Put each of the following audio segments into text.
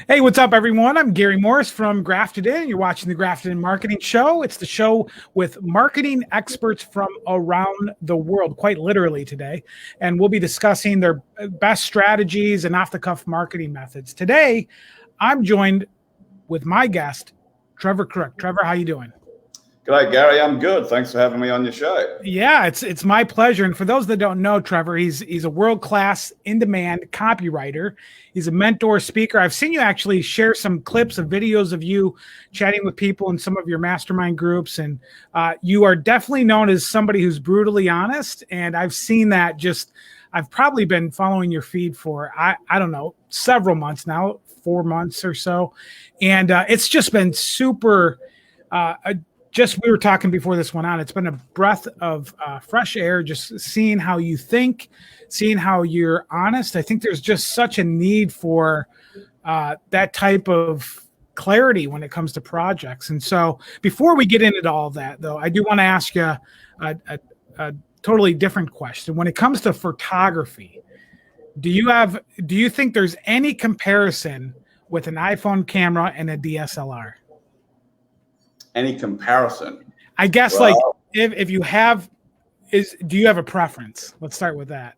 Hey, what's up, everyone? I'm Gary Morris from Grafted In. You're watching the Grafted In Marketing Show. It's the show with marketing experts from around the world, quite literally today. And we'll be discussing their best strategies and off-the-cuff marketing methods. Today, I'm joined with my guest, Trevor Crook. Trevor, how you doing? G'day, Gary. I'm good. Thanks for having me on your show. Yeah, it's my pleasure. And for those that don't know, Trevor, he's a world-class, in-demand copywriter. He's a mentor, speaker. I've seen you actually share some clips of videos of you chatting with people in some of your mastermind groups. And you are definitely known as somebody who's brutally honest. And I've seen that I've probably been following your feed for, I don't know, several months now, 4 months or so. And it's just been super, we were talking before this went on. It's been a breath of fresh air, just seeing how you think, seeing how you're honest. I think there's just such a need for that type of clarity when it comes to projects. And so before we get into all of that, though, I do want to ask you a totally different question. When it comes to photography, do you think there's any comparison with an iPhone camera and a DSLR? Any comparison? I guess, well, like if you have, do you have a preference? Let's start with that.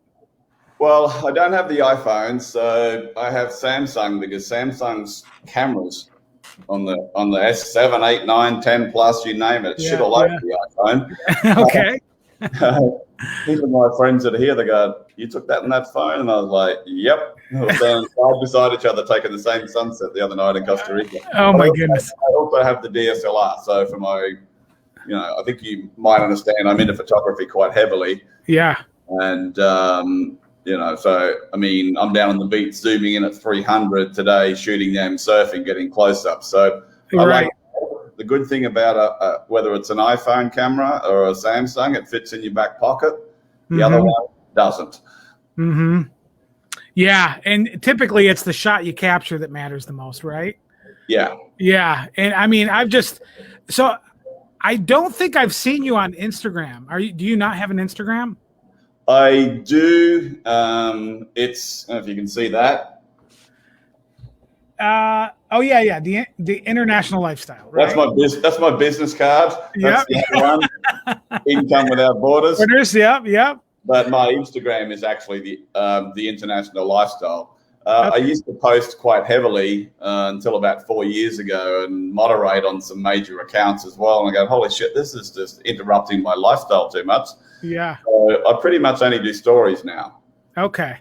Well, I don't have the iPhone, so I have Samsung, because Samsung's cameras on the S7, 8, 9, 10 plus, you name it, shit all over the iPhone. Okay. Even my friends that are here, they go, "You took that on that phone?" And I was like, "Yep." We were standing side beside each other, taking the same sunset the other night in Costa Rica. Oh my goodness! I also have the DSLR, so for my, I think you might understand, I'm into photography quite heavily. Yeah. And so I mean, I'm down on the beach, zooming in at 300 today, shooting them, surfing, getting close up. So right. The good thing about whether it's an iPhone camera or a Samsung, it fits in your back pocket. The other one doesn't. Mm-hmm. Yeah, and typically it's the shot you capture that matters the most, right? Yeah. Yeah, and I mean, I don't think I've seen you on Instagram. Do you not have an Instagram? I do. It's, I don't know if you can see that. Oh yeah. The international lifestyle. Right? That's my business card. That's the one. Income without borders. Yep. But my Instagram is actually the international lifestyle. I used to post quite heavily until about 4 years ago, and moderate on some major accounts as well. And I go, holy shit, this is just interrupting my lifestyle too much. Yeah. So I pretty much only do stories now. Okay.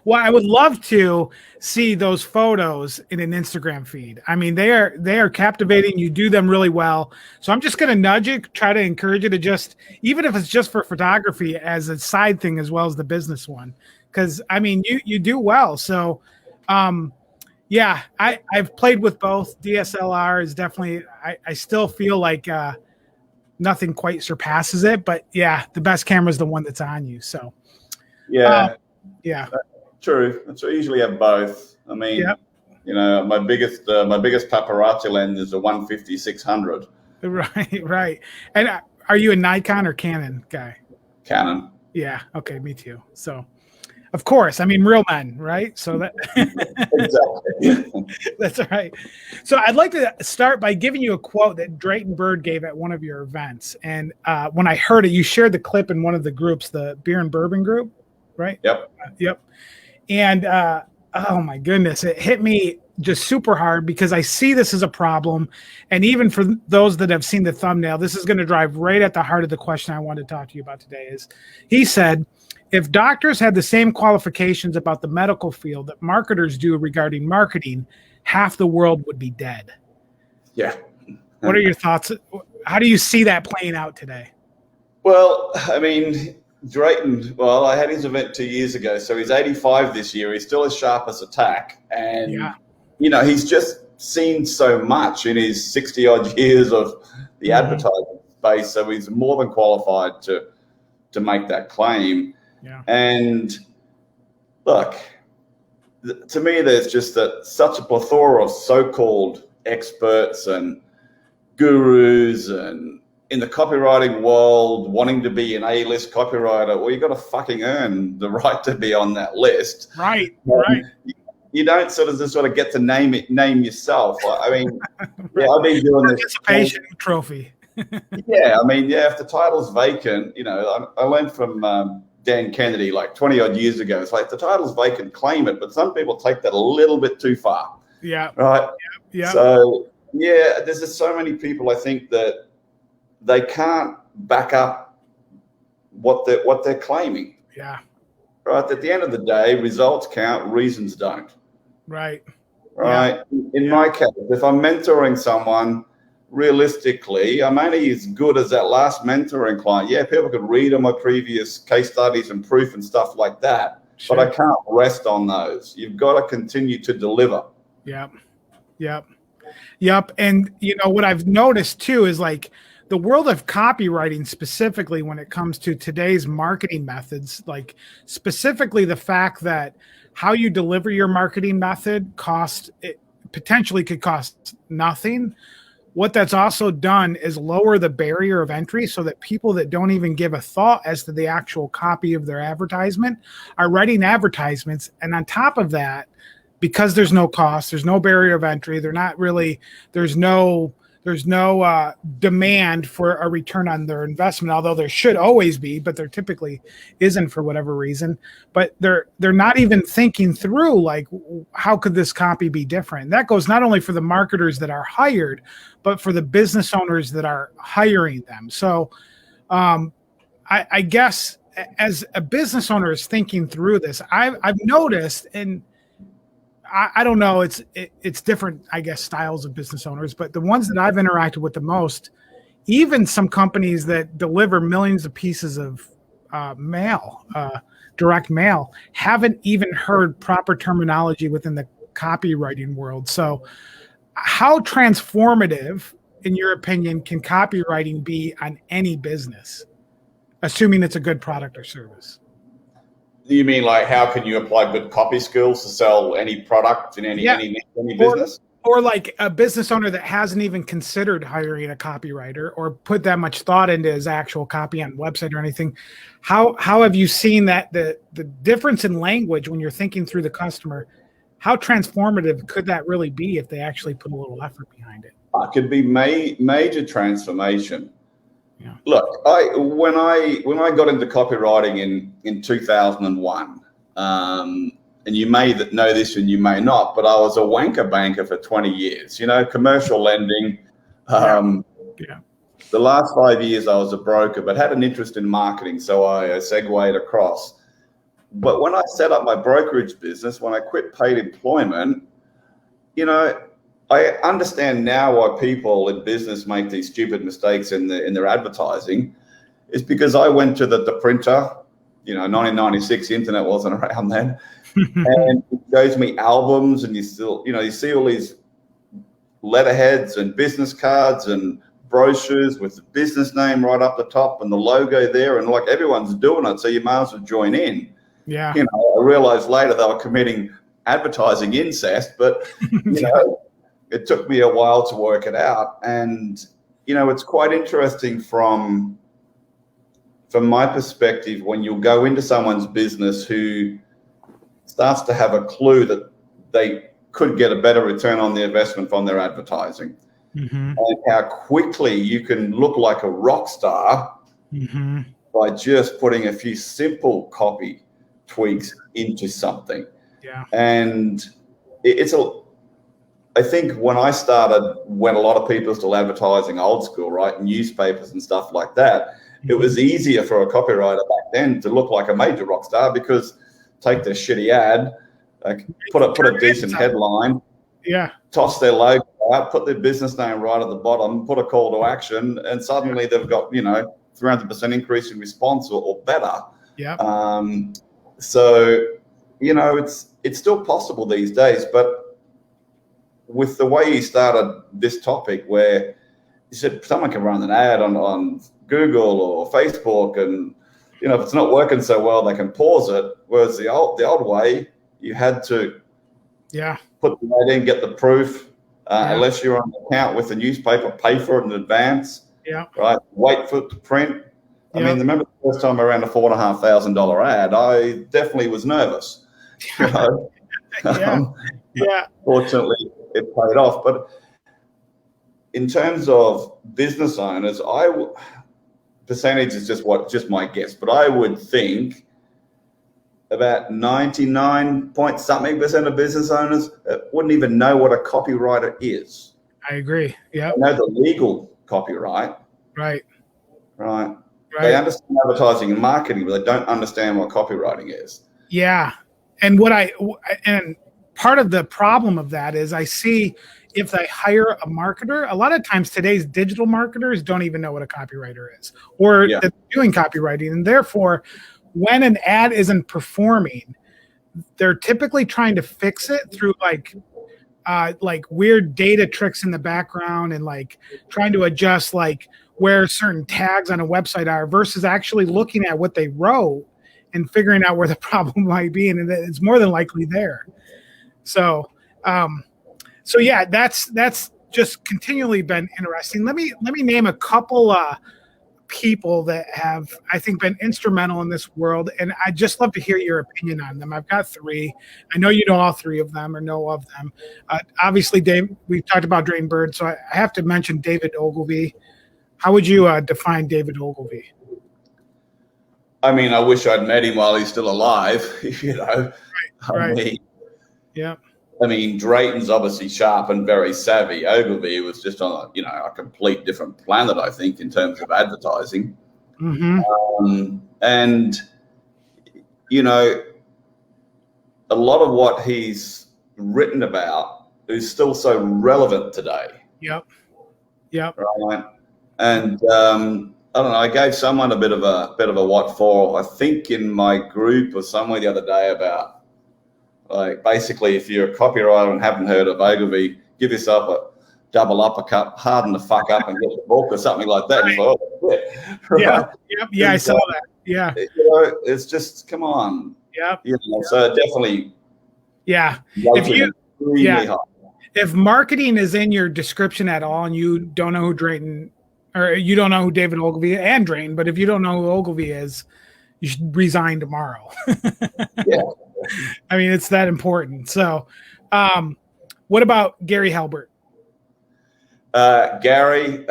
Well, I would love to see those photos in an Instagram feed. I mean, they are captivating. You do them really well. So I'm just going to nudge you, try to encourage you to just, even if it's just for photography as a side thing as well as the business one, because I mean, you do well. So, yeah, I've played with both. DSLR is definitely, I still feel like nothing quite surpasses it, but yeah, the best camera is the one that's on you. So, yeah. Yeah, true. So I usually have both. I mean, my biggest paparazzi lens is a 150-600. Right. And are you a Nikon or Canon guy? Canon. Yeah. Okay. Me too. So, of course, I mean, real men, right? So that exactly. That's right. So I'd like to start by giving you a quote that Drayton Bird gave at one of your events. And when I heard it, you shared the clip in one of the groups, the Beer and Bourbon group. Right? Yep. And oh my goodness, it hit me just super hard, because I see this as a problem. And even for those that have seen the thumbnail, this is going to drive right at the heart of the question I wanted to talk to you about today. Is he said, if doctors had the same qualifications about the medical field that marketers do regarding marketing, half the world would be dead. Yeah. What are your thoughts? How do you see that playing out today? Well, I mean, Drayton, well, I had his event 2 years ago, so he's 85 this year. He's still as sharp as a tack. And, he's just seen so much in his 60-odd years of the advertising space, so he's more than qualified to make that claim. Yeah. And, look, to me, there's just such a plethora of so-called experts and gurus and in the copywriting world, wanting to be an A-list copywriter. Well, you got to fucking earn the right to be on that list. Right. you don't sort of get to name yourself. I mean, right. I've been doing this participation trophy. Yeah, I mean, if the title's vacant, I learned from Dan Kennedy like 20 odd years ago. It's like, the title's vacant, claim it. But some people take that a little bit too far. Yeah. Right. Yeah. So there's just so many people, I think, that they can't back up what they're claiming. Yeah. Right. At the end of the day, results count, reasons don't. Right. Right. Yeah. In my case, if I'm mentoring someone, realistically, I'm only as good as that last mentoring client. Yeah, people could read on my previous case studies and proof and stuff like that, but I can't rest on those. You've got to continue to deliver. Yep. And what I've noticed too is like the world of copywriting, specifically when it comes to today's marketing methods, like specifically the fact that how you deliver your marketing method potentially could cost nothing. What that's also done is lower the barrier of entry so that people that don't even give a thought as to the actual copy of their advertisement are writing advertisements. And on top of that, because there's no cost, there's no barrier of entry, there's no demand for a return on their investment, although there should always be, but there typically isn't for whatever reason. But they're not even thinking through, like, how could this copy be different? And that goes not only for the marketers that are hired, but for the business owners that are hiring them. So I guess as a business owner is thinking through this, I've noticed, and I don't know, it's different, I guess, styles of business owners, but the ones that I've interacted with the most, even some companies that deliver millions of pieces of direct mail, haven't even heard proper terminology within the copywriting world. So how transformative, in your opinion, can copywriting be on any business, assuming it's a good product or service? You mean like how can you apply good copy skills to sell any product in any business? Or like a business owner that hasn't even considered hiring a copywriter or put that much thought into his actual copy on website or anything. How have you seen that the difference in language when you're thinking through the customer? How transformative could that really be if they actually put a little effort behind it? It could be major transformation. Yeah. Look, when I got into copywriting in 2001, and you may know this and you may not, but I was a wanker banker for 20 years. Commercial lending. The last 5 years I was a broker, but had an interest in marketing, so I segued across. But when I set up my brokerage business, when I quit paid employment, I understand now why people in business make these stupid mistakes in their advertising. Is because I went to the printer, 1996, internet wasn't around then, and it shows me albums, and you see all these letterheads and business cards and brochures with the business name right up the top and the logo there, and like everyone's doing it, so you might as well join in. Yeah. I realized later they were committing advertising incest, but it took me a while to work it out. And, it's quite interesting from my perspective when you'll go into someone's business who starts to have a clue that they could get a better return on the investment from their advertising. Mm-hmm. And how quickly you can look like a rock star by just putting a few simple copy tweaks into something. Yeah. And I think when I started, when a lot of people are still advertising old school, right, newspapers and stuff like that, it was easier for a copywriter back then to look like a major rock star because take their shitty ad, like put a decent headline, toss their logo out, put their business name right at the bottom, put a call to action, and suddenly they've got 300% increase in response or better. Yeah. So it's still possible these days, but with the way you started this topic, where you said someone can run an ad on Google or Facebook, and if it's not working so well, they can pause it. Whereas the old way, you had to put the ad in, get the proof, unless you're on an account with the newspaper, pay for it in advance. Yeah. Right. Wait for it to print. I mean, remember the first time I ran a $4,500 ad, I definitely was nervous. Fortunately, it paid off. But in terms of business owners, percentage is just my guess, but I would think about 99 point something percent of business owners wouldn't even know what a copywriter is. I agree. Yeah. They know the legal copyright. Right. They understand advertising and marketing, but they don't understand what copywriting is. Yeah. And part of the problem of that is I see if they hire a marketer, a lot of times today's digital marketers don't even know what a copywriter is, or they're doing copywriting. And therefore, when an ad isn't performing, they're typically trying to fix it through like weird data tricks in the background and like trying to adjust like where certain tags on a website are versus actually looking at what they wrote and figuring out where the problem might be. And it's more than likely there. So yeah, that's just continually been interesting. Let me name a couple people that have, I think, been instrumental in this world, and I'd just love to hear your opinion on them. I've got three. I know you know all three of them or know of them. Obviously, Dave, we've talked about Drayton Bird, so I have to mention David Ogilvy. How would you define David Ogilvy? I mean, I wish I'd met him while he's still alive, you know. Right. I mean, Drayton's obviously sharp and very savvy. Ogilvy was just on a complete different planet, I think, in terms of advertising. Mm-hmm. And, you know, a lot of what he's written about is still so relevant today. Yep. Right. And I don't know. I gave someone a bit of a what for. I think in my group or somewhere the other day about, like, basically, if you're a copywriter and haven't heard of Ogilvy, give yourself a double uppercut, harden the fuck up, and get the book or something like that. Right. Like, I saw that. Yeah, you know, it's just come on. So definitely. Yeah. If marketing is in your description at all, and you don't know who Drayton, or you don't know who David Ogilvy and Drayton, but if you don't know who Ogilvy is, you should resign tomorrow. I mean, it's that important. So, what about Gary Halbert? Gary,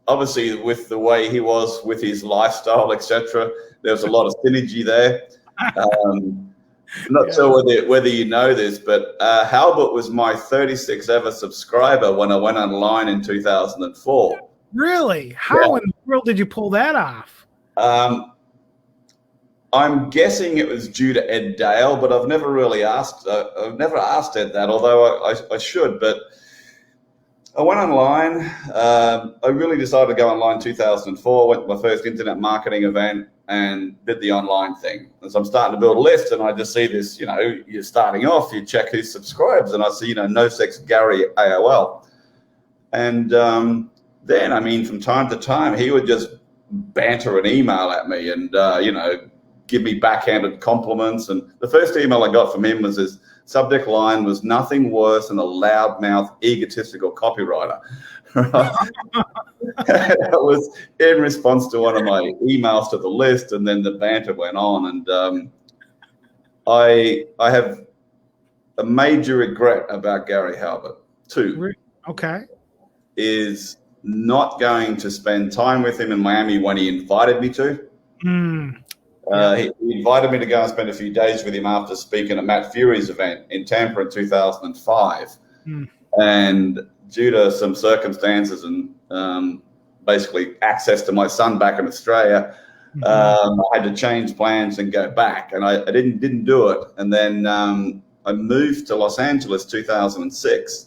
obviously, with the way he was with his lifestyle, etc., there's a lot of synergy there. Not sure whether you know this, but Halbert was my 36th ever subscriber when I went online in 2004. Really? How in the world did you pull that off? I'm guessing it was due to Ed Dale, but I've never really asked. I've never asked Ed that, although I should. But I went online. I really decided to go online in 2004. Went to my first internet marketing event and did the online thing. And so I'm starting to build a list, and I just see this. You know, you're starting off. You check who subscribes, and I see no sex Gary AOL. And then, I mean, from time to time, he would just banter an email at me, and give me backhanded compliments. And the first email I got from him was his subject line was nothing worse than a loudmouth, egotistical copywriter. That was in response to one of my emails to the list, and then the banter went on. And I have a major regret about Gary Halbert, too. Okay. Is not going to spend time with him in Miami when he invited me to. He invited me to go and spend a few days with him after speaking at Matt Fury's event in Tampa in 2005. And due to some circumstances and basically access to my son back in Australia, I had to change plans and go back. And I didn't do it. And then I moved to Los Angeles 2006.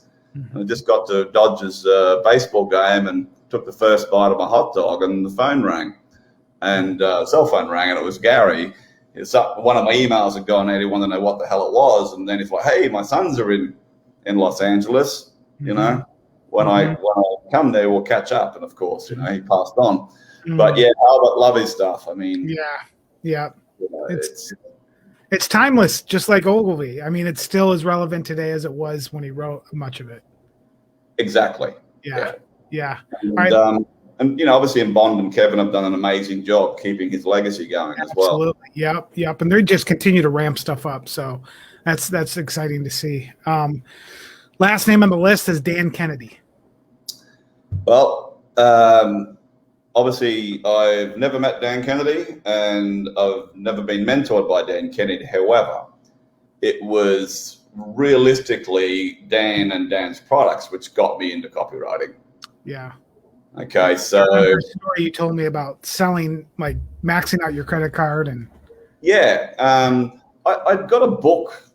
I just got to Dodgers baseball game and took the first bite of my hot dog, and the phone rang. And cell phone rang, and it was Gary. One of my emails had gone out. He wanted to know what the hell it was, and then he's like, "Hey, my sons are in Los Angeles. You know, when I come there, we'll catch up." And of course, he passed on. But yeah, Albert, love his stuff. I mean, it's timeless, just like Ogilvy. I mean, it's still as relevant today as it was when he wrote much of it. Exactly. Yeah. And, obviously in Bond and Kevin have done an amazing job keeping his legacy going as well. Absolutely. Yep. And they just continue to ramp stuff up. So that's exciting to see. Last name on the list is Dan Kennedy. Well, obviously, I've never met Dan Kennedy, and I've never been mentored by Dan Kennedy. However, it was realistically Dan and Dan's products which got me into copywriting. Yeah. Okay, so the story you told me about selling, like maxing out your credit card, and I'd got a book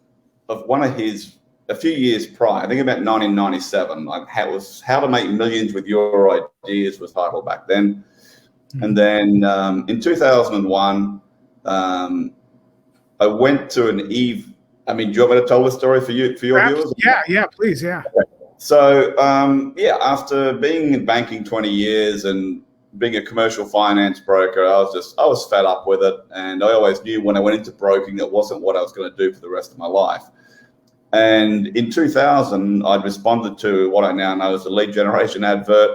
of one of his a few years prior, I think about 1997. Like How to Make Millions with Your Ideas was titled back then. Mm-hmm. And then in 2001, I went to an eve. I mean, do you want me to tell the story for your viewers? Yeah, please, yeah. Okay. So, after being in banking 20 years and being a commercial finance broker, I was fed up with it. And I always knew when I went into broking, that wasn't what I was going to do for the rest of my life. And in 2000, I'd responded to what I now know as a lead generation advert,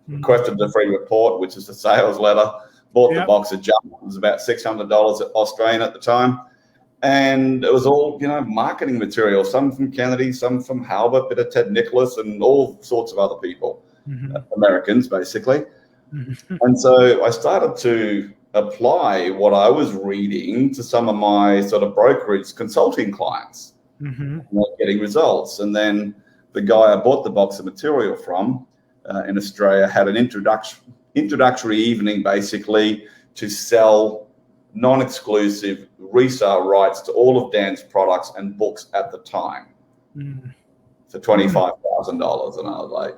requested the free report, which is a sales letter, bought the box of junk. It was about $600 Australian at the time. And it was all, marketing material, some from Kennedy, some from Halbert, bit of Ted Nicholas, and all sorts of other people, Americans, basically. And so I started to apply what I was reading to some of my sort of brokerage consulting clients, not getting results. And then the guy I bought the box of material from in Australia had an introductory evening, basically, to sell non-exclusive resale rights to all of Dan's products and books at the time for $25,000. And I was like,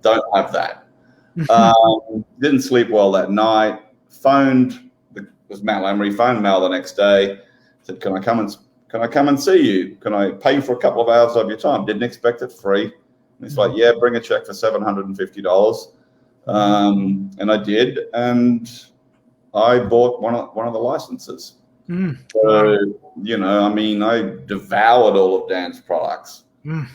don't have that. Didn't sleep well that night. It was Mount Emery, phoned Mel the next day, said, can I come and see you? Can I pay you for a couple of hours of your time? Didn't expect it, free. And he's like, yeah, bring a check for $750. And I did, and I bought one of the licenses. So, I devoured all of Dan's products. And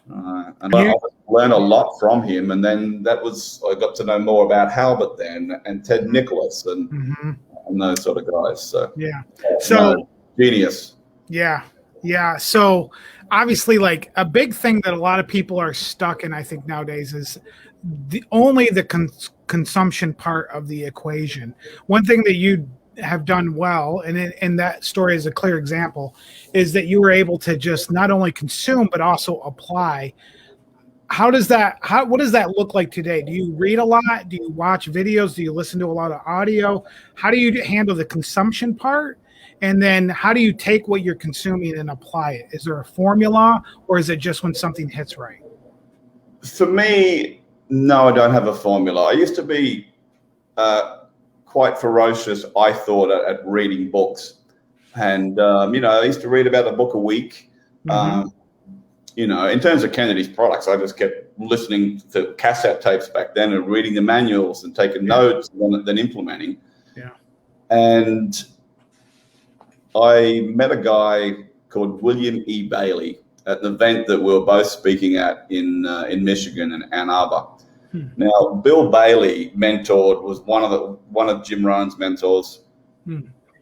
I learned a lot from him. And then I got to know more about Halbert then and Ted Nicholas and those sort of guys. So, genius. Yeah. So obviously, like, a big thing that a lot of people are stuck in, I think, nowadays is the consumption part of the equation. One thing that you have done well, and that story is a clear example, is that you were able to just not only consume but also apply. What does that look like today? Do you read a lot? Do you watch videos? Do you listen to a lot of audio? How do you handle the consumption part? And then how do you take what you're consuming and apply it? Is there a formula, or is it just when something hits right? For me, no, I don't have a formula. I used to be quite ferocious, I thought, at reading books. And, I used to read about a book a week. In terms of Kennedy's products, I just kept listening to cassette tapes back then and reading the manuals and taking notes and then implementing. Yeah. And I met a guy called William E. Bailey at an event that we were both speaking at in Michigan in Ann Arbor. Now, Bill Bailey was one of Jim Rohn's mentors.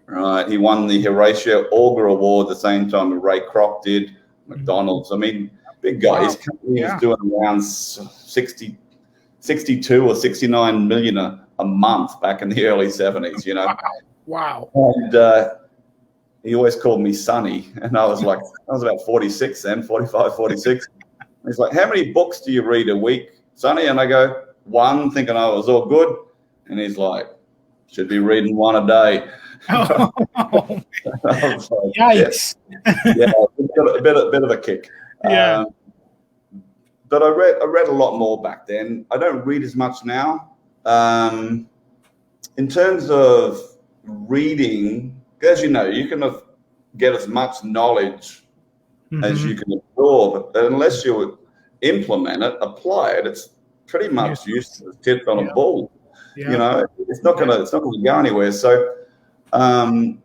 Right, he won the Horatio Alger Award the same time that Ray Kroc did. McDonald's. I mean, big guy. His company was doing around 62 or 69 million a month back in the early 70s. Wow. And he always called me Sonny, and I was about 46 then, 45, 46. He's like, how many books do you read a week, Sonny? And I go, one, thinking I was all good. And he's like, should be reading one a day. Oh, yikes. A bit of a kick. Yeah. But I read a lot more back then. I don't read as much now. In terms of reading, as you know, you can get as much knowledge as you can absorb, but unless you implement it, apply it, it's pretty much useless. Tips on a ball. It's not gonna go anywhere. So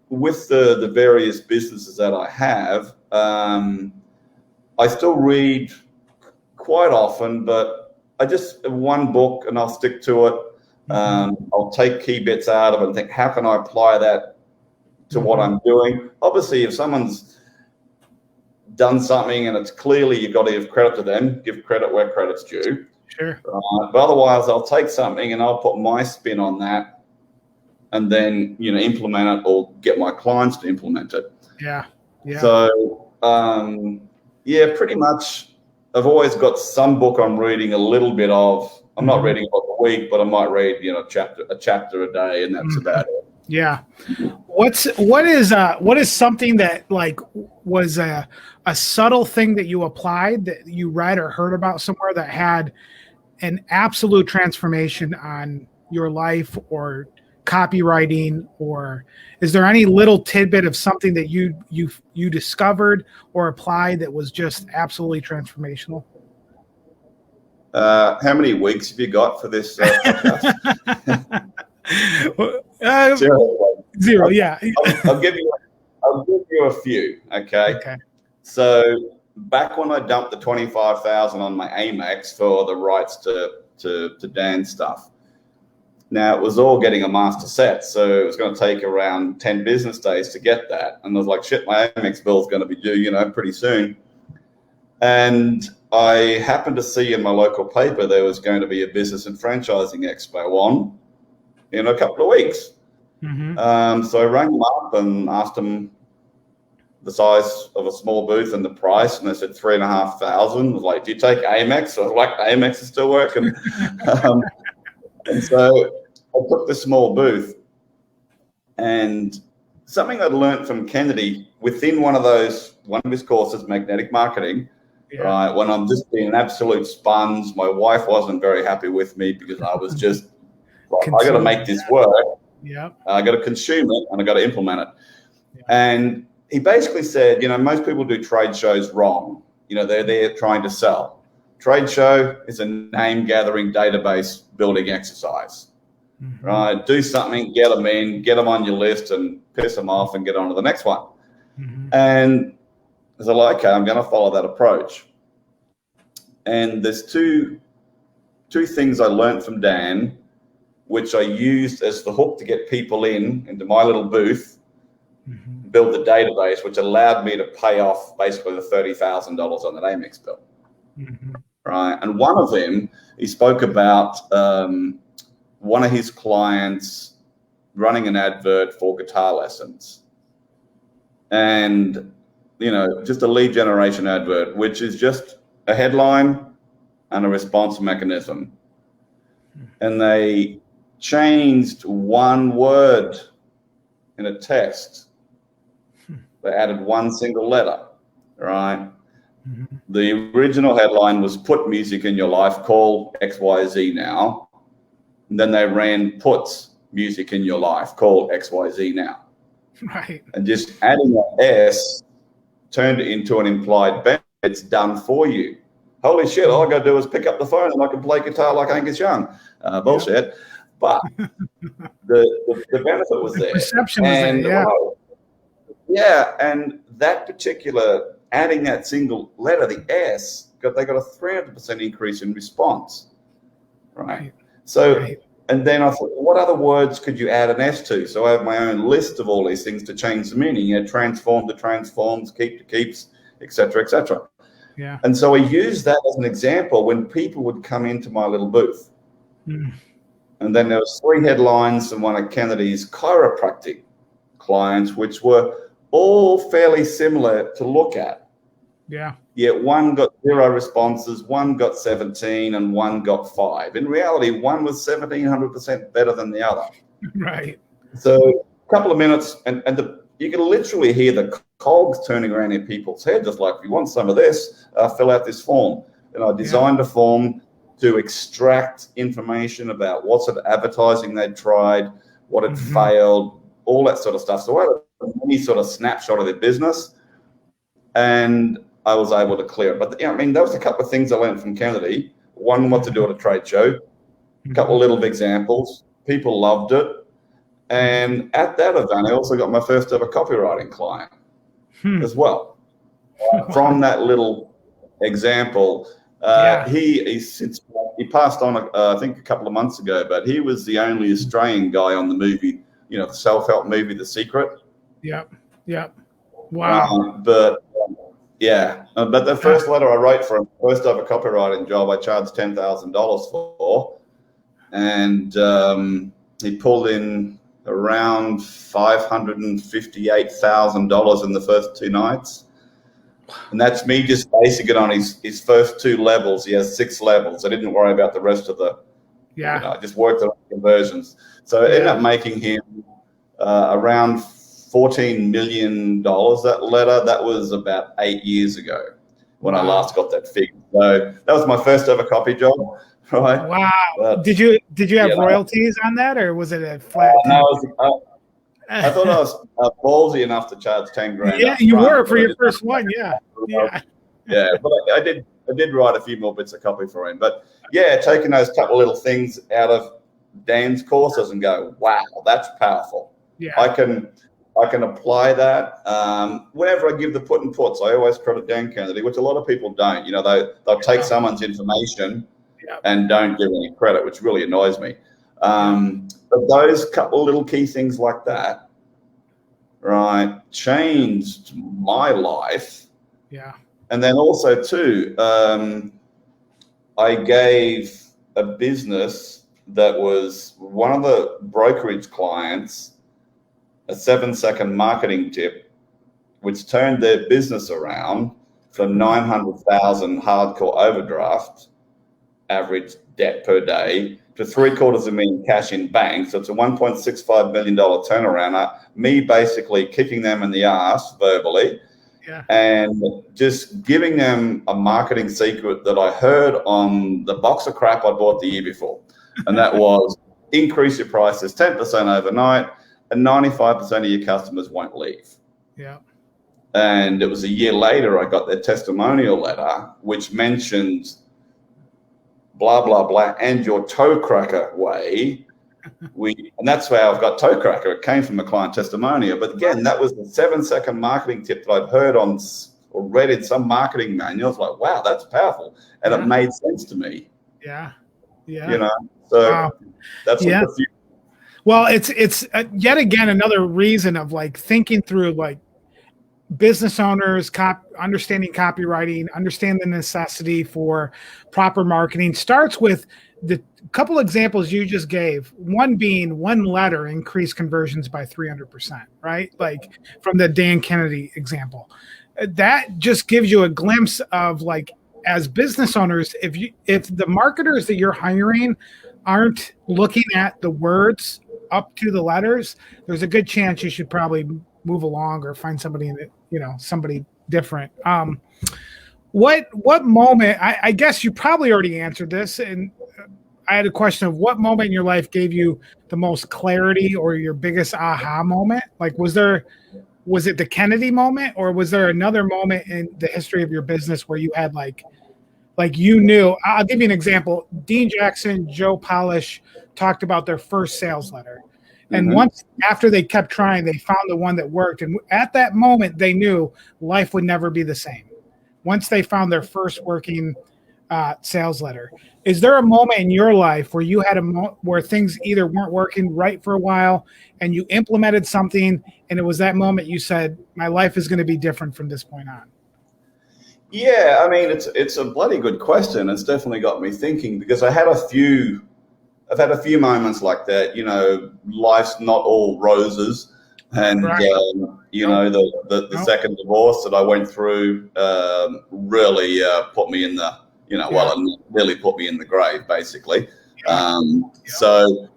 with the various businesses that I have, I still read quite often, but I just one book and I'll stick to it. I'll take key bits out of it and think, how can I apply that to what I'm doing. Obviously, if someone's done something and it's clearly you've got to give credit to them, give credit where credit's due. Sure. But otherwise, I'll take something and I'll put my spin on that and then, implement it or get my clients to implement it. Yeah. Yeah. So, pretty much I've always got some book I'm reading a little bit of. I'm not reading a book a week, but I might read, a chapter a day, and that's about it. Yeah. What is something that like was a subtle thing that you applied that you read or heard about somewhere that had an absolute transformation on your life or copywriting, or is there any little tidbit of something that you discovered or applied that was just absolutely transformational? How many weeks have you got for this podcast? Zero. Yeah. I'll give you a few. Okay. So back when I dumped the 25,000 on my Amex for the rights to Dan's stuff. Now it was all getting a master set, so it was going to take around 10 business days to get that. And I was like, shit, my Amex bill is going to be due, pretty soon. And I happened to see in my local paper there was going to be a business and franchising expo on in a couple of weeks. So I rang them up and asked them the size of a small booth and the price, and they said 3,500. I was like, do you take Amex? I was like, Amex is still working. And so I took the small booth, and something I'd learned from Kennedy within one of his courses, magnetic marketing, right? When I'm just being an absolute sponge, my wife wasn't very happy with me because I was just like, I got to make this work. Yeah, I got to consume it and I got to implement it. And he basically said, most people do trade shows wrong. They're there trying to sell. Trade show is a name gathering database building exercise, right? Do something, get them in, get them on your list and piss them off and get on to the next one. And I was like, okay, I'm going to follow that approach. And there's two things I learned from Dan, which I used as the hook to get people into my little booth, build the database, which allowed me to pay off basically the $30,000 on that Amex bill. Right. And one of them, he spoke about one of his clients running an advert for guitar lessons. And, just a lead generation advert, which is just a headline and a response mechanism. And they changed one word in a text. They added one single letter, right? The original headline was put music in your life, call XYZ now. And then they ran puts music in your life, call XYZ now. Right. And just adding that S turned it into an implied benefit. It's done for you. Holy shit, all I got to do is pick up the phone and I can play guitar like Angus Young. Bullshit. But the benefit was there. Perception was there, yeah. And that particular, adding that single letter, the S, they got a 300% increase in response, right? So, and then I thought, what other words could you add an S to? So I have my own list of all these things to change the meaning. Transform to transforms, keep to keeps, et cetera, et cetera. Yeah. And so I used that as an example when people would come into my little booth. And then there was 3 headlines and one of Kennedy's chiropractic clients, which were all fairly similar to look at. Yeah. Yet one got 0 responses, one got 17, and one got 5. In reality, one was 1,700% better than the other. Right. So a couple of minutes, and you can literally hear the cogs turning around in people's heads. Just like, if you want some of this, fill out this form. And I designed a form to extract information about what sort of advertising they'd tried, what had failed, all that sort of stuff. So I had a mini sort of snapshot of their business, and I was able to clear it. But there was a couple of things I learned from Kennedy. One, what to do at a trade show. A couple of little examples. People loved it. And at that event, I also got my first ever copywriting client as well. From that little example, he passed on, I think, a couple of months ago, but he was the only Australian guy on the movie, the self-help movie, The Secret. Yep. Yep. Wow. But the first letter I wrote for him, first ever copywriting job, I charged $10,000 for, and he pulled in around $558,000 in the first 2 nights. And that's me just basing it on his first 2 levels. He has 6 levels. I didn't worry about the rest of the, I just worked on conversions. So I ended up making him around $14 million, that letter. That was about 8 years ago when I last got that figure. So that was my first ever copy job, right? Wow. But, did you have royalties on that, or was it a flat? No, I thought I was ballsy enough to charge 10 grand. Yeah, you were for your first one. Yeah. But I did write a few more bits of copy for him. But yeah, taking those couple little things out of Dan's courses and go, wow, that's powerful. Yeah. I can apply that whenever I give the put and puts. I always credit Dan Kennedy, which a lot of people don't. They'll take someone's information and don't give any credit, which really annoys me. But those couple little key things like that, right, changed my life. Yeah. And then also too, I gave a business that was one of the brokerage clients a 7-second marketing tip, which turned their business around from 900,000 hardcore overdraft average debt per day to $750,000 cash in bank. So it's a $1.65 million turnaround. Me basically kicking them in the ass verbally and just giving them a marketing secret that I heard on the box of crap I bought the year before. And that was increase your prices 10% overnight and 95% of your customers won't leave. Yeah. And it was a year later, I got their testimonial letter, which mentioned blah, blah, blah, and your ToeCracker way. And that's where I've got ToeCracker. It came from a client testimonial. But again, that was the 7-second marketing tip that I've heard on or read in some marketing manuals. Like, wow, that's powerful. And it made sense to me. Yeah. So that's what the future. Well, it's yet again another reason of like thinking through like business owners, understanding copywriting, understand the necessity for proper marketing starts with the couple examples you just gave. One being one letter increased conversions by 300%, right? Like from the Dan Kennedy example. That just gives you a glimpse of like, as business owners, if the marketers that you're hiring aren't looking at the words up to the letters, there's a good chance you should probably move along or find somebody somebody different. What moment, I guess you probably already answered this, and I had a question of what moment in your life gave you the most clarity or your biggest aha moment? Like, was it the Kennedy moment, or was there another moment in the history of your business where you had like you knew? I'll give you an example. Dean Jackson, Joe Polish talked about their first sales letter. And once after they kept trying, they found the one that worked. And at that moment, they knew life would never be the same. Once they found their first working sales letter. Is there a moment in your life where you had where things either weren't working right for a while and you implemented something and it was that moment you said, my life is going to be different from this point on? Yeah, I mean, it's a bloody good question. It's definitely got me thinking because I've had a few moments like that. Life's not all roses, and the second divorce that I went through really put me in the it really put me in the grave basically. So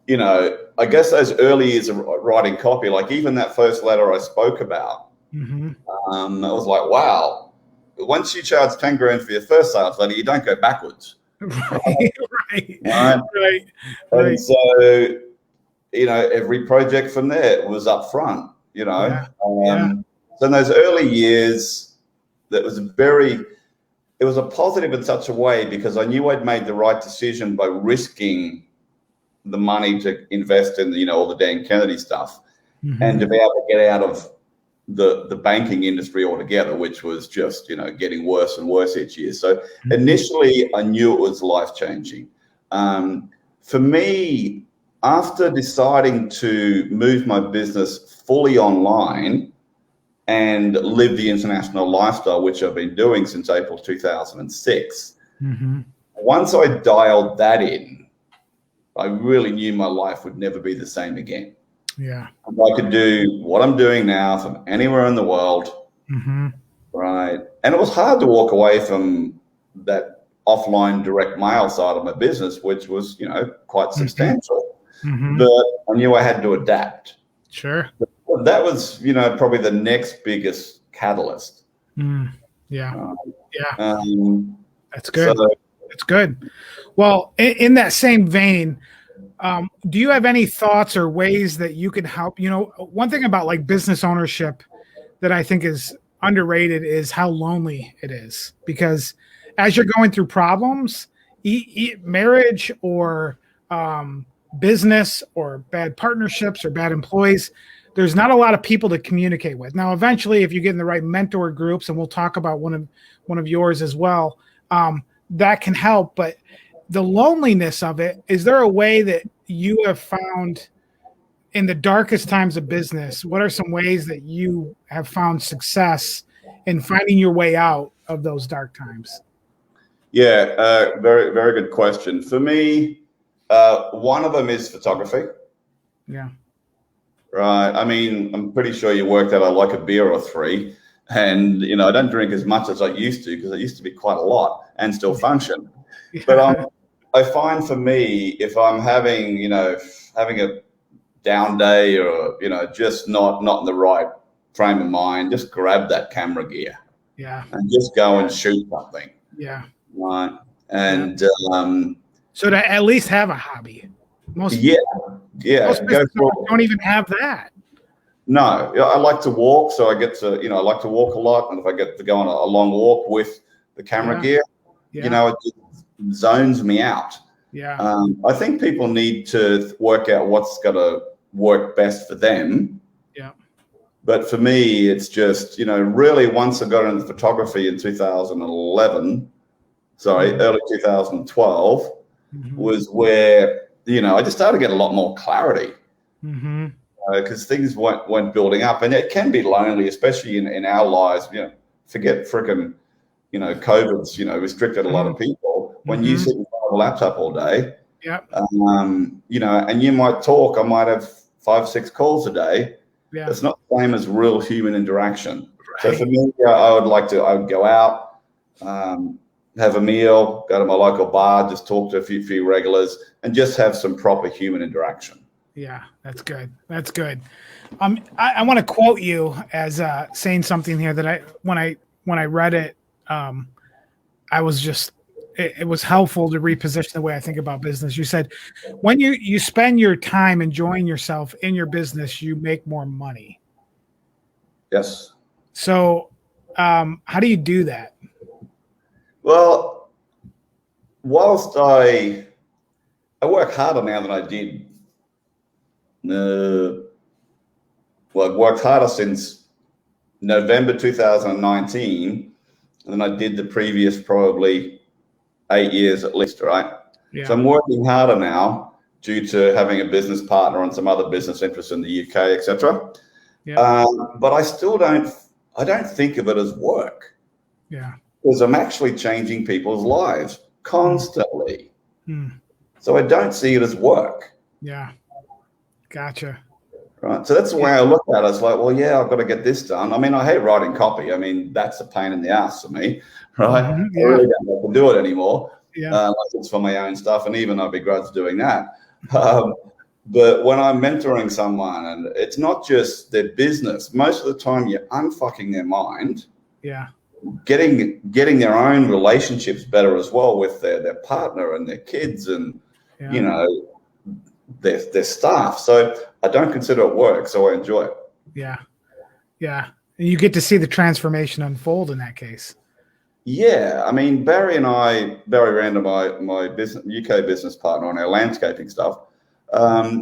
I guess those early years of writing copy, like even that first letter I spoke about, I was like, wow. Once you charge 10 grand for your first sales letter, you don't go backwards. Right. And so, every project from there was up front, So in those early years, it was a positive in such a way because I knew I'd made the right decision by risking the money to invest in, all the Dan Kennedy stuff and to be able to get out of the banking industry altogether, which was just, getting worse and worse each year. So initially I knew it was life-changing. For me, after deciding to move my business fully online and live the international lifestyle, which I've been doing since April 2006, once I dialed that in, I really knew my life would never be the same again. Yeah. I could do what I'm doing now from anywhere in the world, right? And it was hard to walk away from that offline direct mail side of my business, which was, quite substantial. But I knew I had to adapt. Sure. But that was, probably the next biggest catalyst. Yeah. That's good. So, that's good. Well, in that same vein, do you have any thoughts or ways that you can help? One thing about like business ownership that I think is underrated is how lonely it is, because as you're going through problems, marriage or business or bad partnerships or bad employees, there's not a lot of people to communicate with. Now, eventually, if you get in the right mentor groups, and we'll talk about one of yours as well, that can help. But the loneliness of it, is there a way that you have found in the darkest times of business? What are some ways that you have found success in finding your way out of those dark times? Yeah, very, very good question. For me, one of them is photography. Yeah. Right. I mean, I'm pretty sure you worked out I like a beer or three. And, I don't drink as much as I used to, because I used to be quite a lot and still function. Yeah. But I find for me, if I'm having a down day or, just not in the right frame of mind, just grab that camera gear. Yeah. And just go and shoot something. Yeah. Right. And so to at least have a hobby. Most don't even have that. No, I like to walk, so I get to, I like to walk a lot. And if I get to go on a long walk with the camera gear, it just zones me out. Yeah. I think people need to work out what's going to work best for them. Yeah. But for me, it's just, really once I got into photography in 2011, early 2012 was where, I just started to get a lot more clarity. Because things weren't building up, and it can be lonely, especially in our lives. Forget frickin', COVID's, restricted a lot of people. When you sit in front of a laptop all day, and you might talk. I might have 5-6 calls a day. Yeah. It's not the same as real human interaction. Right. So for me, I would go out, have a meal, go to my local bar, just talk to a few regulars, and just have some proper human interaction. Yeah, that's good. That's good. I want to quote you as saying something here that when I read it, I was just, it was helpful to reposition the way I think about business. You said, when you spend your time enjoying yourself in your business, you make more money. Yes. So how do you do that? Well, whilst I work harder now than I did. I've worked harder since November 2019 than I did the previous probably 8 years at least, right? Yeah. So I'm working harder now due to having a business partner and some other business interests in the UK, etc. Yeah. But I still don't think of it as work. Yeah. Because I'm actually changing people's lives constantly. So I don't see it as work. Yeah. Gotcha. Right. So that's the way I look at it. It's like, well, yeah, I've got to get this done. I mean, I hate writing copy. I mean, that's a pain in the ass for me, right? I really don't have to do it anymore. Yeah. Unless it's for my own stuff. And even I begrudge doing that. But when I'm mentoring someone, and it's not just their business, most of the time you're unfucking their mind. Yeah. Getting their own relationships better as well with their partner and their kids and, their staff. So I don't consider it work, so I enjoy it. Yeah. Yeah. And you get to see the transformation unfold in that case. Yeah. I mean, Barry Random, my UK business partner on our landscaping stuff,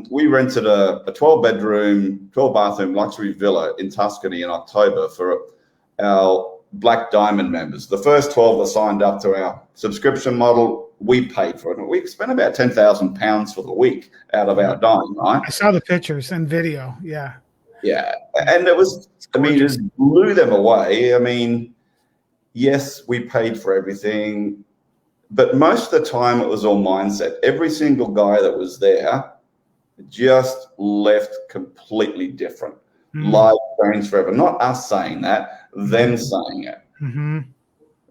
we rented a 12-bedroom, 12-bathroom luxury villa in Tuscany in October for our Black Diamond members. The first 12 that signed up to our subscription model we paid for it. We spent about £10,000 for the week out of our dime, right? I saw the pictures and video. Yeah. Yeah. And it was, I mean, it blew them away. I mean, yes, we paid for everything, but most of the time it was all mindset. Every single guy that was there just left completely different. Life changed forever. Not us saying that, them saying it.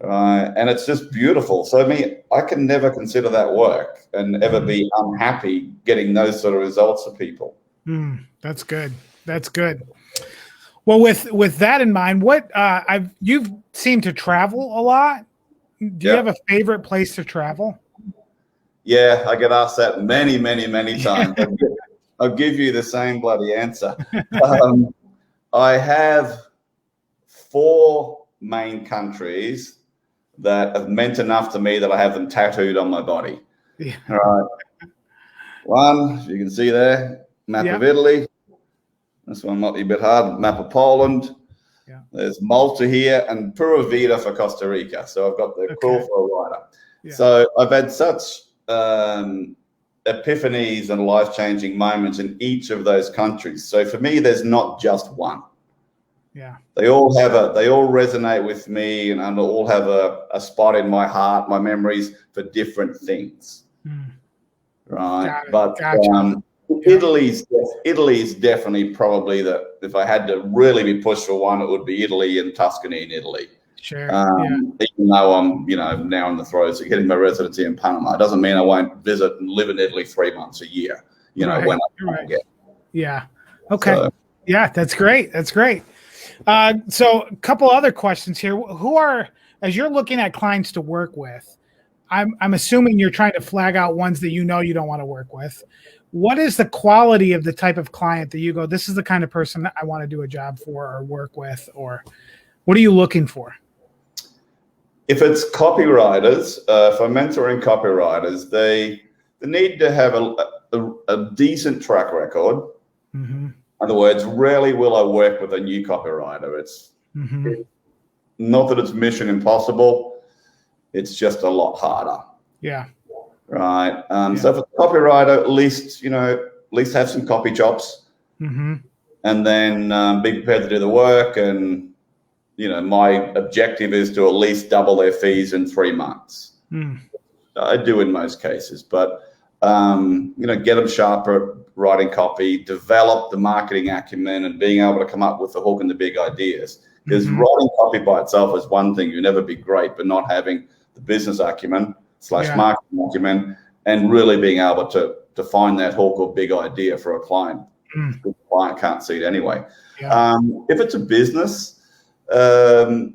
And it's just beautiful. So, I mean, I can never consider that work and ever be unhappy getting those sort of results for people. That's good. That's good. Well, with that in mind, what you've seemed to travel a lot. Do you have a favorite place to travel? Yeah, I get asked that many, many, many times. I'll give you the same bloody answer. I have 4 main countries that have meant enough to me that I have them tattooed on my body. Yeah. All right. One, you can see there, map of Italy. This one might be a bit hard. Map of Poland. Yeah. There's Malta here and Pura Vida for Costa Rica. So I've got the crawl for a rider. Yeah. So I've had such epiphanies and life-changing moments in each of those countries. So for me, there's not just one. Yeah. They all resonate with me and all have a spot in my heart, my memories for different things. Right. But Italy is definitely probably if I had to really be pushed for one, it would be Italy and Tuscany in Italy. Sure. Even though I'm, now in the throes of getting my residency in Panama, it doesn't mean I won't visit and live in Italy 3 months a year. When I get. Yeah. Okay. So, yeah, that's great. That's great. So a couple other questions here. As you're looking at clients to work with, I'm assuming you're trying to flag out ones that you don't want to work with. What is the quality of the type of client that you go, this is the kind of person that I want to do a job for or work with, or what are you looking for? If it's copywriters, if I'm mentoring copywriters, they need to have a decent track record. In other words, rarely will I work with a new copywriter. It's not that it's mission impossible. It's just a lot harder. Yeah. Right. So if it's a copywriter, at least have some copy chops, and then be prepared to do the work. And my objective is to at least double their fees in 3 months. I do in most cases, but get them sharper at writing copy, develop the marketing acumen, and being able to come up with the hook and the big ideas. Because writing copy by itself is one thing. You'll never be great, but not having the business acumen / marketing acumen and really being able to find that hook or big idea for a client. The client can't see it anyway. If it's a business, I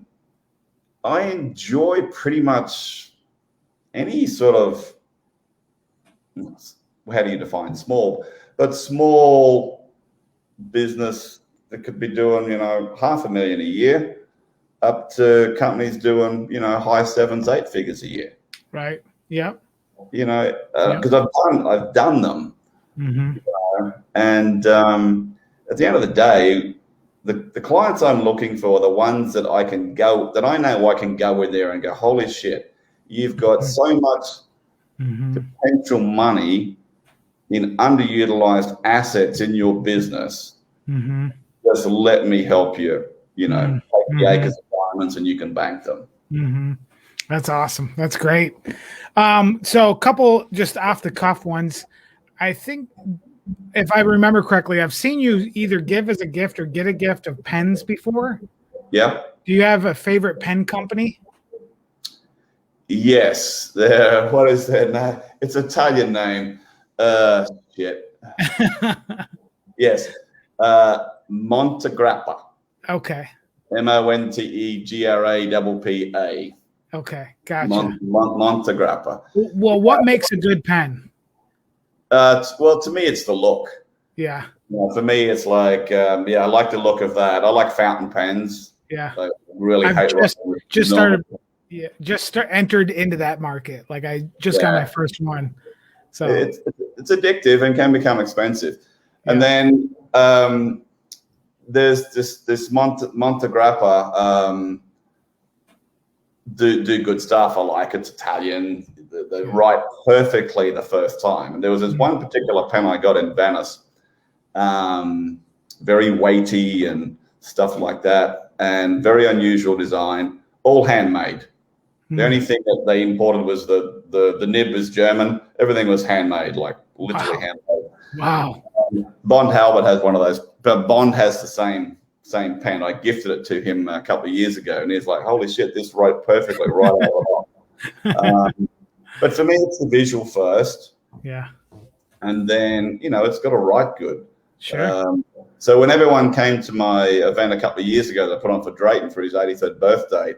enjoy pretty much any sort of, how do you define small? But small business that could be doing, $500,000 a year, up to companies doing, high 7s, 8 figures a year. Right. Yeah. Because I've done them. And at the end of the day, the clients I'm looking for are the ones that I know I can go in there and go, holy shit, you've got so much potential money in underutilized assets in your business. Just let me help you, take the acres of diamonds and you can bank them. That's awesome. That's great. So a couple just off the cuff ones. I think if I remember correctly, I've seen you either give as a gift or get a gift of pens before. Yeah. Do you have a favorite pen company? Yes. What is their name? It's an Italian name. Shit. Yes. Montegrappa. Okay. Montegrappa. Okay, gotcha. Montegrappa. Well, what makes a good pen? Well, to me, it's the look. Yeah. For me, it's like, I like the look of that. I like fountain pens. Yeah. I really hate entered into that market. Like I just got my first one. So it's addictive and can become expensive. Yeah. And then there's this Montegrappa do good stuff. I like it's Italian. they write perfectly the first time. And there was this one particular pen I got in Venice, very weighty and stuff like that, and very unusual design, all handmade. The only thing that they imported was the nib was German. Everything was handmade, like literally handmade. Wow. Halbert has one of those, but Bond has the same pen. I gifted it to him a couple of years ago, and he's like, "Holy shit, this wrote perfectly right out of the box." But for me, it's the visual first. Yeah. And then, it's got to write good. Sure. So when everyone came to my event a couple of years ago that I put on for Drayton for his 83rd birthday,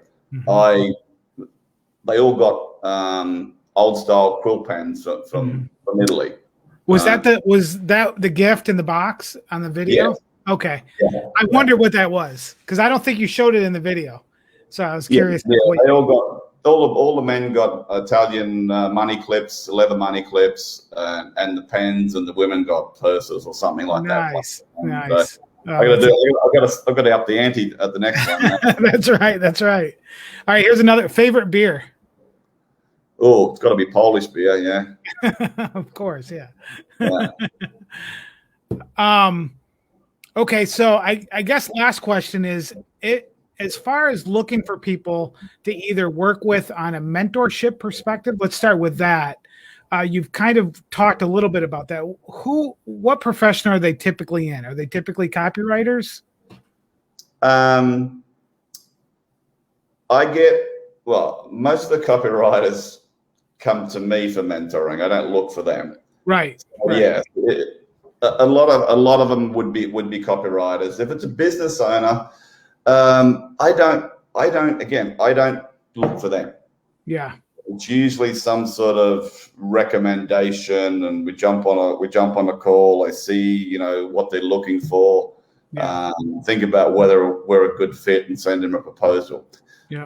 they all got old style quill pens from Italy. Was that the gift in the box on the video? Yes. Okay. Yeah. I wondered what that was, because I don't think you showed it in the video. So I was curious. Yeah, they all got all the men got Italian money clips, leather money clips, and the pens, and the women got purses or something like that. Nice. So I've got to up the ante at the next one. That's right. All right, here's another favorite beer. Oh, it's got to be Polish beer, yeah. Of course, yeah. Okay, so I guess last question is, as far as looking for people to either work with on a mentorship perspective, let's start with that. You've kind of talked a little bit about that. What profession are they typically in? Are they typically copywriters? Most of the copywriters come to me for mentoring. I don't look for them. Right. Yeah. A lot of them would be copywriters. If it's a business owner, I don't look for them. Yeah. It's usually some sort of recommendation, and we jump on a call. I see, what they're looking for. Yeah. Think about whether we're a good fit and send them a proposal. Yeah.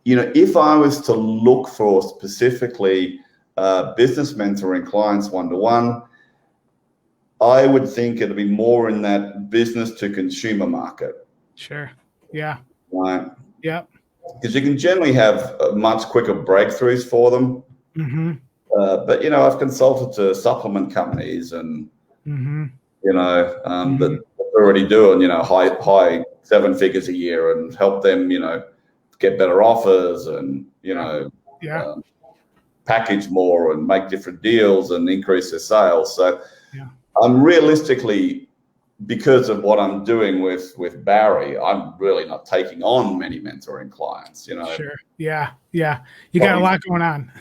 If I was to look for specifically business mentoring clients one-to-one, I would think it'd be more in that business to consumer market. Sure. Yeah. Right. Yeah. Because you can generally have much quicker breakthroughs for them. But I've consulted to supplement companies and that are already doing high seven figures a year, and help them get better offers and package more and make different deals and increase their sales. So I'm realistically, because of what I'm doing with Barry, I'm really not taking on many mentoring clients. Sure. Yeah. You got a lot going on.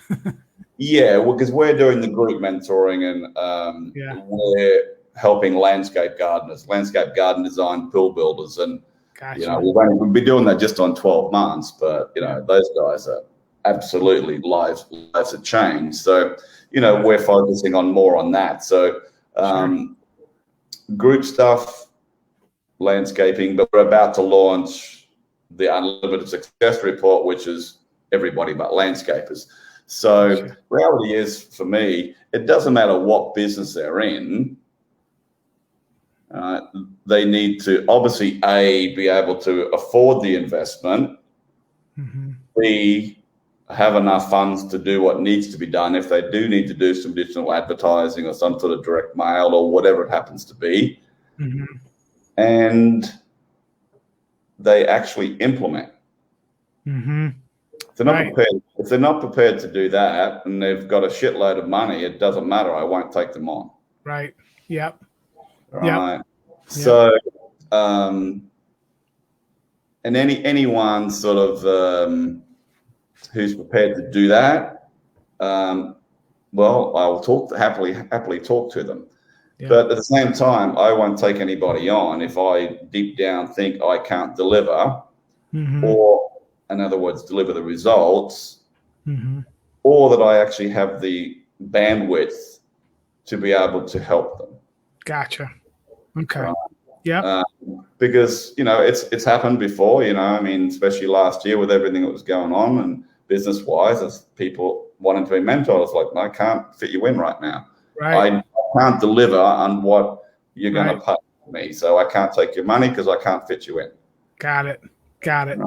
Yeah, well, because we're doing the group mentoring, and we're helping landscape garden design, pool builders, and gotcha. We've been doing that just on 12 months, but those guys are absolutely lives have changed. So we're focusing more on that. So group stuff, landscaping, but we're about to launch the Unlimited Success Report, which is everybody but landscapers. So reality is, for me, it doesn't matter what business they're in. They need to obviously be able to afford the investment, B, have enough funds to do what needs to be done. If they do need to do some digital advertising or some sort of direct mail or whatever it happens to be, and they actually implement. If they're not prepared to do that, and they've got a shitload of money, it doesn't matter. I won't take them on. Right. Yep. Right. Yep. So, and anyone sort of who's prepared to do that, well, I will happily talk to them. Yeah. But at the same time, I won't take anybody on if I deep down think I can't deliver, or in other words, deliver the results, or that I actually have the bandwidth to be able to help them. Gotcha. Okay. Yeah. Because it's happened before. Especially last year with everything that was going on and business wise, as people wanting to be mentors, like, I can't fit you in right now. Right. I can't deliver on what you're going to pay me, so I can't take your money because I can't fit you in. Got it.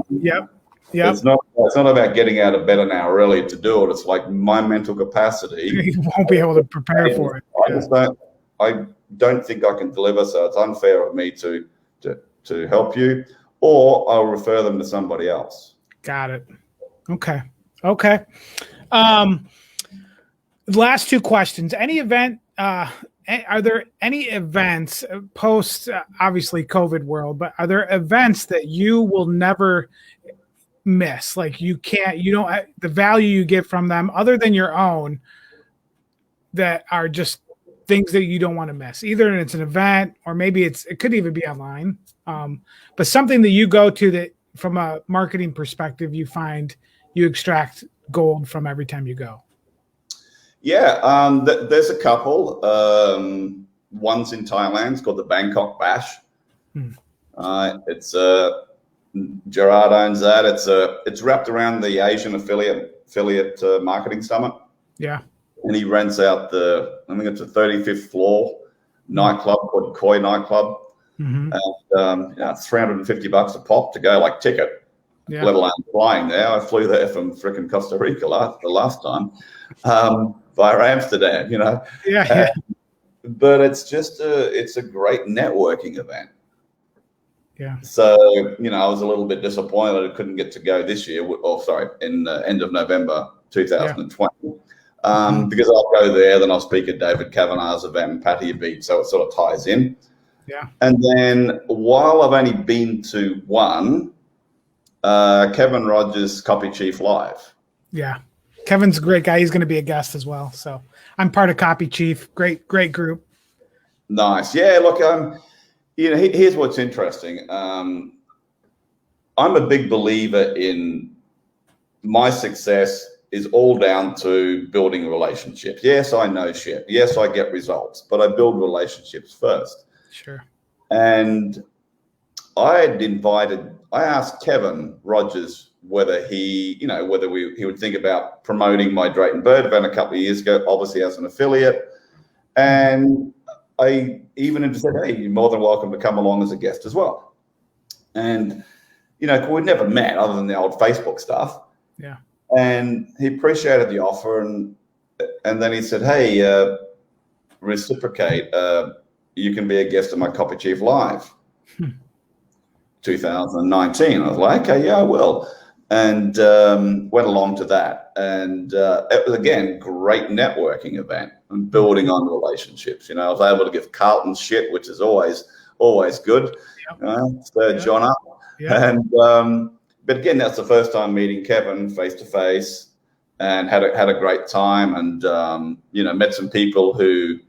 Yep. Yeah. It's not about getting out of bed an hour early to do it. It's like my mental capacity. You won't be able to prepare for it. I don't think I can deliver, so it's unfair of me to help you, or I'll refer them to somebody else. Got it. Okay. Last two questions. Are there any events post obviously COVID world, but are there events that you will never miss? Like the value you get from them other than your own, that are just things that you don't want to miss? Either it's an event or maybe it could even be online. But something that you go to that from a marketing perspective, you find you extract gold from every time you go. Yeah, there's a couple. One's in Thailand. It's called the Bangkok Bash. It's Gerard owns that. It's wrapped around the Asian affiliate marketing summit. Yeah, and he rents out I think it's a 35th floor nightclub called Koi Nightclub. And it's $350 a pop to go, like ticket. Let alone flying there. I flew there from frickin' Costa Rica the last time. Via Amsterdam, but it's just it's a great networking event. Yeah. So I was a little bit disappointed I couldn't get to go this year. In the end of November 2020, because I'll go there, then I'll speak at David Kavanagh's event and Patty Beach, so it sort of ties in. Yeah. And then while I've only been to one, Kevin Rogers' Copy Chief Live. Yeah. Kevin's a great guy. He's going to be a guest as well. So I'm part of Copy Chief. Great group. Nice. Yeah. Look, here's what's interesting. I'm a big believer in my success is all down to building relationships. Yes, I know shit. Yes, I get results, but I build relationships first. Sure. And I asked Kevin Rogers whether he would think about promoting my Drayton Bird event a couple of years ago, obviously as an affiliate. And I even said, hey, you're more than welcome to come along as a guest as well. And, we'd never met other than the old Facebook stuff. Yeah. And he appreciated the offer. And then he said, hey, reciprocate. You can be a guest at my Copy Chief Live. 2019. I was like, okay, yeah, I will. And went along to that. And it was, again, great networking event and building on relationships. I was able to give Carlton shit, which is always good. Stir John up. Yeah. And but again, that's the first time meeting Kevin face to face, and had a great time. And met some people who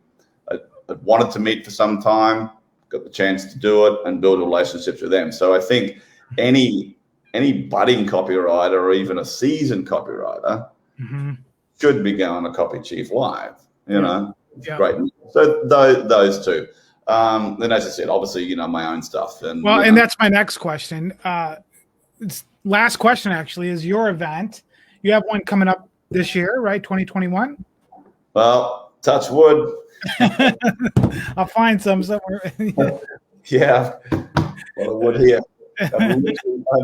I wanted to meet for some time, got the chance to do it and build relationships with them. So I think any budding copywriter or even a seasoned copywriter should be going to Copy Chief Live. Great. So those two. Then, as I said, obviously, my own stuff. And that's my next question. Last question actually is your event. You have one coming up this year, right? 2021. Well, touch wood. I'll find some somewhere. Yeah. Well, I would here. I'm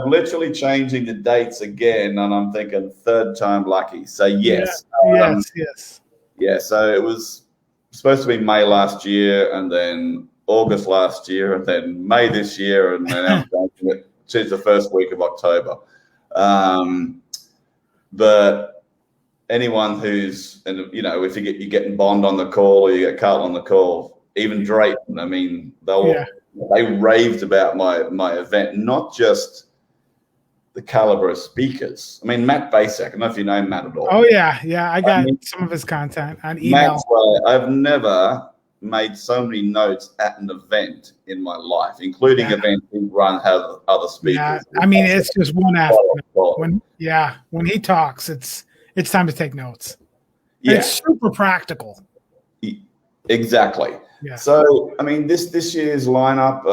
literally changing the dates again, and I'm thinking third time lucky. So yes. Yes. Yeah. So it was supposed to be May last year, and then August last year, and then May this year, and then I'm changing it to the first week of October. But anyone who's, and if you're getting Bond on the call or you get Carlton on the call, even Drayton, I mean, they raved about my event, not just the caliber of speakers. I mean, Matt Basak, I don't know if you know Matt at all. Oh yeah. I got some of his content on email. I've never made so many notes at an event in my life, including events we run have other speakers. Yeah, I mean, it's just one after when he talks, it's time to take notes. Yeah. It's super practical. Exactly. Yeah. So, I mean, this year's lineup,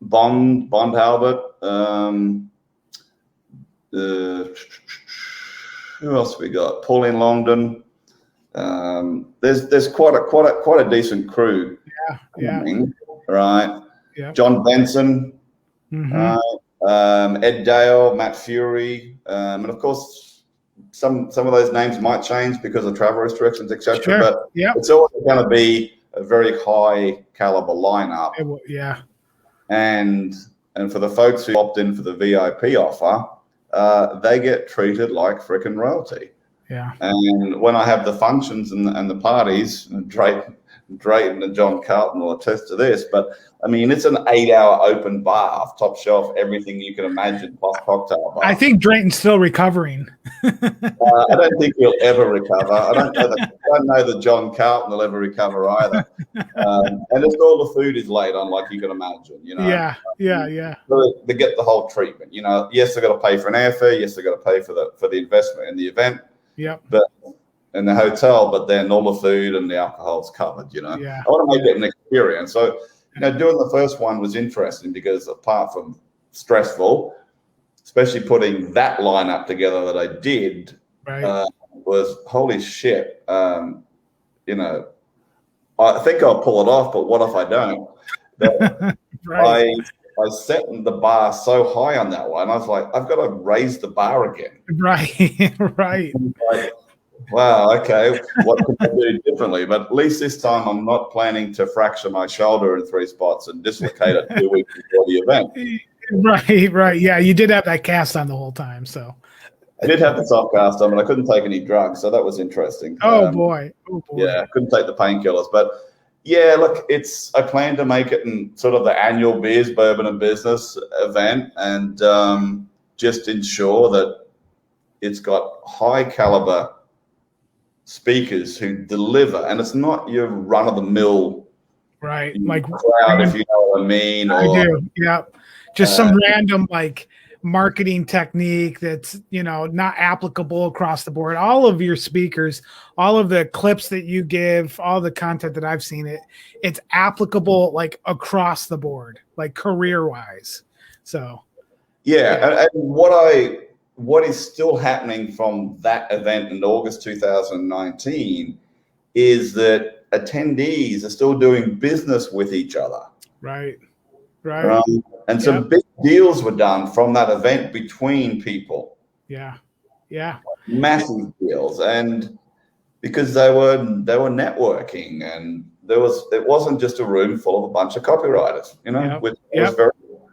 Bond Halbert, who else we got? Pauline Longdon. There's quite a decent crew. Yeah. Right. Yeah. John Benson. Ed Dale, Matt Fury, and of course, some of those names might change because of travel restrictions, etc. Sure. But it's always going to be a very high caliber lineup. Yeah. And for the folks who opt in for the VIP offer, they get treated like frickin' royalty. Yeah. And when I have the functions and the parties, Drayton and John Carlton will attest to this, but I mean, it's an 8-hour open bar, top shelf, everything you can imagine, plus cocktail bar. I think Drayton's still recovering. I don't think he'll ever recover. I don't know that John Carlton will ever recover either. And it's all the food is laid on, like you can imagine, you know. Yeah. So they get the whole treatment, you know. Yes, they got to pay for an airfare. Yes, they got to pay for the investment in the event. Yep. But in the hotel, but then all the food and the alcohol's covered, you know. Yeah. I want to make it an experience. So, you know, doing the first one was interesting because apart from stressful, especially putting that lineup together that I did, was holy shit. You know, I think I'll pull it off, but what if I don't? I set the bar so high on that one. I was like, I've got to raise the bar again. Right. Like, wow, okay, what can I do differently? But at least this time I'm not planning to fracture my shoulder in 3 spots and dislocate it 2 weeks before the event. Right. Yeah, you did have that cast on the whole time, so. I did have the soft cast on, but I couldn't take any drugs, so that was interesting. Oh boy. Yeah, I couldn't take the painkillers, but yeah, look, I plan to make it in sort of the annual Beers, Bourbon and Business event, and just ensure that it's got high caliber speakers who deliver, and it's not your run-of-the-mill like crowd, if you know what I mean. I do, yeah. Just some random like marketing technique that's, you know, not applicable across the board. All of your speakers, all of the clips that you give, all the content that I've seen, it's applicable like across the board, like career-wise. So yeah. And what is still happening from that event in August 2019 is that attendees are still doing business with each other. Right. And some big deals were done from that event between people. Yeah. Massive deals. And because they were networking, and it wasn't just a room full of a bunch of copywriters, you know, which was very,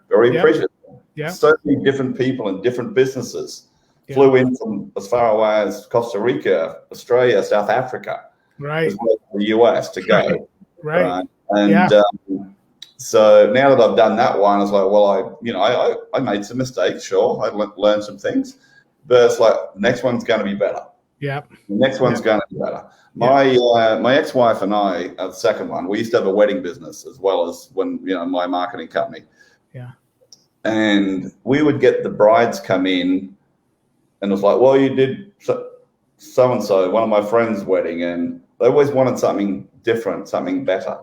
very appreciative. Yeah. So many different people in different businesses flew in from as far away as Costa Rica, Australia, South Africa, as well as the US to go. Right. And so now that I've done that one, it's like, well, I made some mistakes, sure. I learned some things, but it's like next one's going to be better. Yeah. The next one's going to be better. My ex-wife and I, the second one, we used to have a wedding business as well as my marketing company. Yeah. And we would get the brides come in, and it was like, well, you did so-and-so, one of my friends' wedding, and they always wanted something different, something better.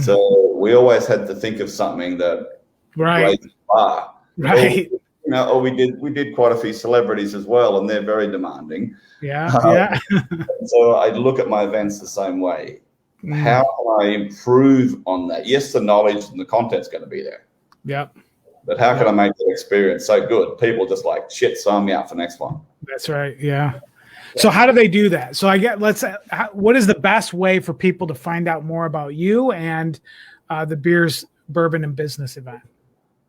So we always had to think of something that raised the bar. Right. Or we did quite a few celebrities as well, and they're very demanding. Yeah. So I look at my events the same way. How can I improve on that? Yes, the knowledge and the content's going to be there. Yep. But how can I make the experience so good? People just like, shit, sign me up for next one. That's right. Yeah. So how do they do that? So what is the best way for people to find out more about you and the Beers, Bourbon and Business event?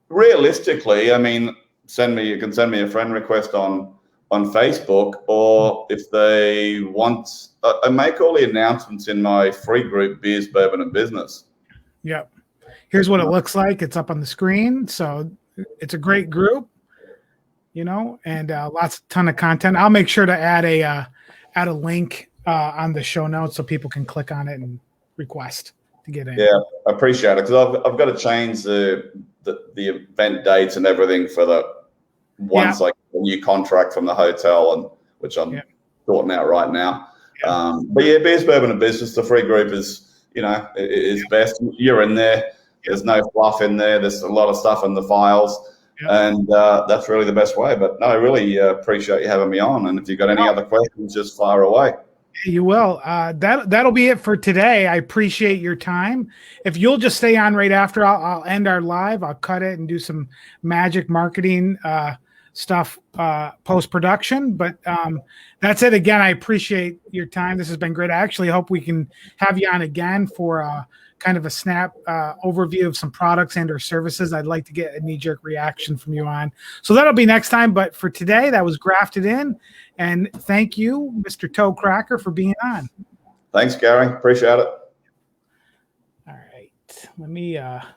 Realistically, I mean, you can send me a friend request on Facebook, or if they want, I make all the announcements in my free group, Beers, Bourbon and Business. Yep. Here's what it looks like. It's up on the screen. So it's a great group, and ton of content. I'll make sure to add a link on the show notes so people can click on it and request to get in. Yeah, I appreciate it, because I've got to change the event dates and everything for I get a new contract from the hotel, and which I'm sorting out right now. Yeah. But yeah, Beers, Bourbon and Business, the free group is best. You're in there. There's no fluff in there. There's a lot of stuff in the files. And that's really the best way. But no, I really appreciate you having me on. And if you've got any other questions, just fire away. You will. That'll be it for today. I appreciate your time. If you'll just stay on right after, I'll end our live. I'll cut it and do some magic marketing stuff post production. But that's it. Again, I appreciate your time. This has been great. I actually hope we can have you on again for kind of a snap overview of some products and or services. I'd like to get a knee-jerk reaction from you on. So that'll be next time. But for today, that was Grafted In. And thank you, Mr. ToeCracker, for being on. Thanks, Gary. Appreciate it. All right. Let me end